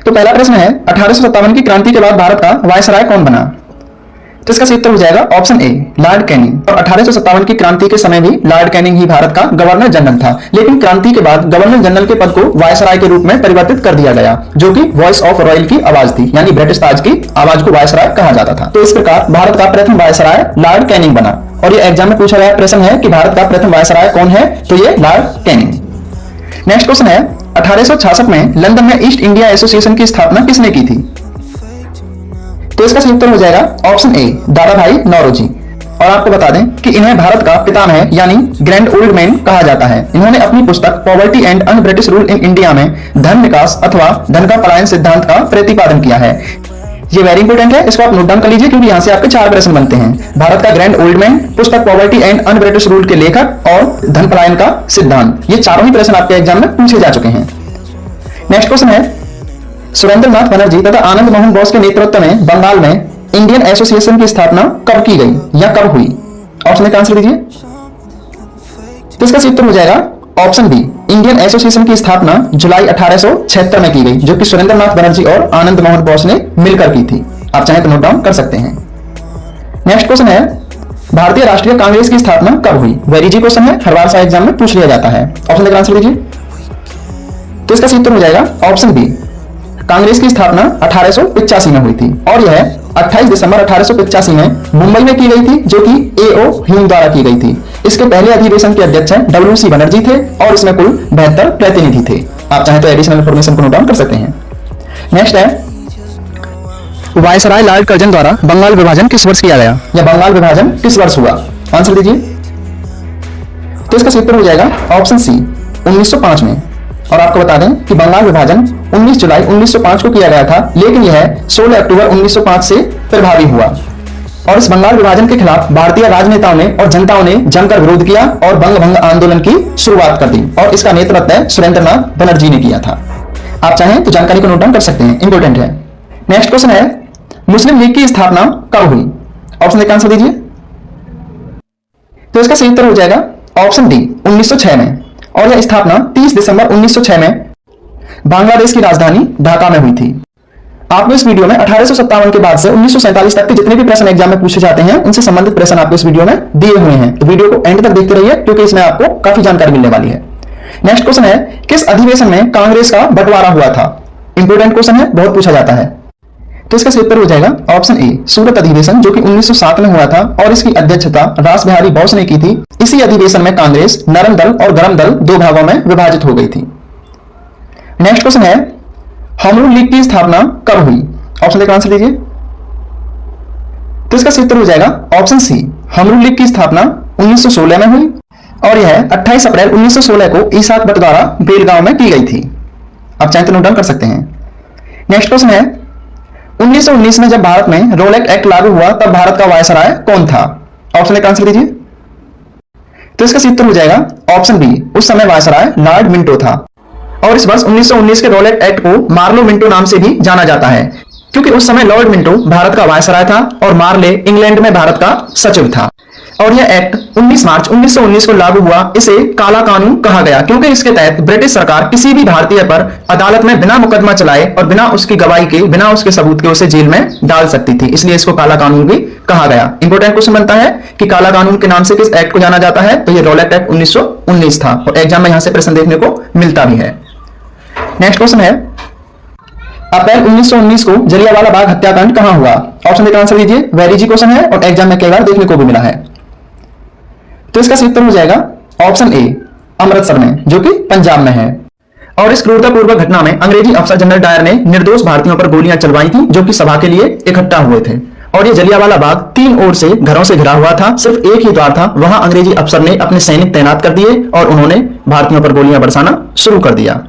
तो पहला प्रश्न है 1857 की क्रांति के बाद भारत का वायसराय कौन बना? तो इसका सही उत्तर हो जाएगा ऑप्शन ए, लॉर्ड कैनिंग। और 1857 की क्रांति के समय भी लॉर्ड कैनिंग ही भारत का गवर्नर जनरल था, लेकिन क्रांति के बाद गवर्नर जनरल के पद को वायसराय के रूप में परिवर्तित कर दिया गया, जो कि वॉइस ऑफ रॉयल की आवाज थी, यानी ब्रिटिश ताज की आवाज को वायसराय कहा जाता था। तो इस प्रकार भारत का प्रथम वायसराय लॉर्ड कैनिंग बना। और ये एग्जाम में पूछा गया प्रश्न है कि भारत का प्रथम वायसराय कौन है, तो ये लॉर्ड कैनिंग। नेक्स्ट क्वेश्चन है 1866 में लंदन में ईस्ट इंडिया एसोसिएशन की स्थापना किसने की थी? तो इसका सही उत्तर हो जाएगा ऑप्शन ए, दादा भाई नौरोजी। और आपको बता दें कि इन्हें भारत का पितामह यानी ग्रैंड ओल्ड मैन कहा जाता है। इन्होंने अपनी पुस्तक poverty and un British rule in India में धन विकास अथवा धन का पलायन सिद्धांत का प्रतिपादन किया है। ये वेरी इंपोर्टेंट है, इसको आप नोट डाउन कर लीजिए क्योंकि यहां से आपके 4 प्रश्न बनते हैं। भारत का ग्रैंड ओल्ड मैन, पुस्तक poverty and un British rule के लेखक और धन पलायन का सिद्धांत, ये चारों ही प्रश्न आपके एग्जाम में पूछे जा चुके हैं। नेक्स्ट क्वेश्चन है सुरेंद्रनाथ बनर्जी तथा आनंद मोहन बोस के नेतृत्व में बंगाल में इंडियन एसोसिएशन की स्थापना कब की गई या कब हुई? ऑप्शन का आंसर दीजिए। तो इसका सही उत्तर हो जाएगा ऑप्शन बी, इंडियन एसोसिएशन की स्थापना जुलाई 1876 में की गई, जो कि सुरेंद्रनाथ बनर्जी और आनंद मोहन बोस ने मिलकर की थी। आप चाहें तो नोट डाउन कर सकते हैं। नेक्स्ट क्वेश्चन है भारतीय राष्ट्रीय कांग्रेस की स्थापना कब हुई? वेरी इजी क्वेश्चन है, हर बार सा एग्जाम में पूछ लिया जाता है। ऑप्शन का आंसर दीजिए। तो इसका सही उत्तर हो जाएगा ऑप्शन बी, कांग्रेस की स्थापना 1885 में हुई थी और यह 28 दिसंबर 1885 में मुंबई में की गई थी, जो कि एओ ह्यूम द्वारा की गई थी। इसके पहले अधिवेशन के अध्यक्ष डब्ल्यू.सी. बनर्जी थे और इसमें कुल 72 प्रतिनिधि थे। आप चाहें तो एडिशनल इंफॉर्मेशन को नोट डाउन कर सकते हैं। नेक्स्ट है वायसराय लॉर्ड कर्जन द्वारा बंगाल विभाजन किस वर्ष किया गया या बंगाल विभाजन किस वर्ष हुआ? आंसर दीजिए। तो इसका सही उत्तर हो जाएगा ऑप्शन सी, 1905 में। और आपको बता दें कि बंगाल विभाजन 19 जुलाई 1905 को किया गया था, लेकिन यह 16 अक्टूबर 1905 से प्रभावी हुआ। और इस बंगाल विभाजन के खिलाफ भारतीय राजनेताओं ने और जनताओं ने जमकर विरोध किया और बंग भंग आंदोलन की शुरुआत कर दी और इसका नेतृत्व सुरेंद्रनाथ बनर्जी ने किया था। आप चाहें तो जानकारी को नोट डाउन कर सकते हैं, इंपोर्टेंट है। नेक्स्ट क्वेश्चन है मुस्लिम लीग की स्थापना कब हुई? ऑप्शन का आंसर दीजिए। तो इसका सही उत्तर हो जाएगा ऑप्शन डी, 1906 में। और यह स्थापना 30 दिसंबर 1906 में बांग्लादेश की राजधानी ढाका में हुई थी। आपको इस वीडियो में 1857 के बाद से 1947 तक के जितने भी प्रश्न एग्जाम में पूछे जाते हैं उनसे संबंधित प्रश्न आपको इस वीडियो में दिए हुए हैं, तो वीडियो को एंड तक देखते रहिए क्योंकि इसमें आपको काफी जानकारी मिलने वाली है। नेक्स्ट क्वेश्चन है किस अधिवेशन में कांग्रेस का बंटवारा हुआ था? इंपोर्टेंट क्वेश्चन है, बहुत पूछा जाता है। तो इसका सही उत्तर हो जाएगा ऑप्शन ए, सूरत अधिवेशन, जो कि 1907 में हुआ था और इसकी अध्यक्षता रास बिहारी बोस ने की थी। इसी अधिवेशन में कांग्रेस नरम दल और गरम दल 2 भागों में विभाजित हो गई थी। नेक्स्ट क्वेश्चन है होम रूल लीग की स्थापना कब हुई? ऑप्शन का आंसर दीजिए। तो इसका सही उत्तर हो जाएगा option C, home rule league की स्थापना 1916 में हुई और यह 28 अप्रैल 1916 को ईसाक भट्ट द्वारा बेलगांव में की गई थी। आप चाहें तो नोट डाउन कर सकते हैं। नेक्स्ट क्वेश्चन है 1919 में जब भारत में रोलेट एक्ट लागू हुआ तब भारत का वायसराय कौन था? ऑप्शन का आंसर दीजिए। तो इसका सही उत्तर हो जाएगा ऑप्शन बी, उस समय वायसराय लॉर्ड मिंटो था। और इस वर्ष 1919 के रोलेट एक्ट को मार्लो मिंटो नाम से भी जाना जाता है क्योंकि उस समय लॉर्ड मिंटो भारत का वायसराय था और मार्ले इंग्लैंड में भारत का सचिव था। और यह एक्ट 19 मार्च 1919 को लागू हुआ। इसे काला कानून कहा गया क्योंकि इसके तहत ब्रिटिश सरकार किसी भी भारतीय पर अदालत में बिना मुकदमा चलाए और बिना उसकी गवाही के, बिना उसके सबूत के उसे जेल में डाल सकती थी, इसलिए इसको काला कानून भी कहा गया। इंपोर्टेंट क्वेश्चन बनता है कि काला कानून के नाम से किस एक्ट को जाना जाता है? तो ये रोलेट एक्ट 1919 था और एग्जाम में यहां से प्रश्न देखने को मिलता भी है। नेक्स्ट क्वेश्चन है अप्रैल 1919 को जलियांवाला बाग हत्याकांड कहां हुआ? ऑप्शन का आंसर दीजिए। वेरी इजी क्वेश्चन है और एग्जाम में कई बार देखने को भी मिला है। तो इसका सही उत्तर हो जाएगा ऑप्शन ए, अमृतसर में, जो कि पंजाब में है। और इस क्रूरतापूर्वक घटना में अंग्रेजी अफसर जनरल डायर ने निर्दोष भारतीयों पर गोलियां चलवाई थी जो कि सभा के लिए इकट्ठा हुए थे। और ये जलियांवाला बाग 3 ओर से घरों से घिरा हुआ था, सिर्फ एक ही द्वार था। वहां अंग्रेजी अफसर ने अपने सैनिक तैनात कर दिए और उन्होंने भारतीयों पर गोलियां बरसाना शुरू कर दिया।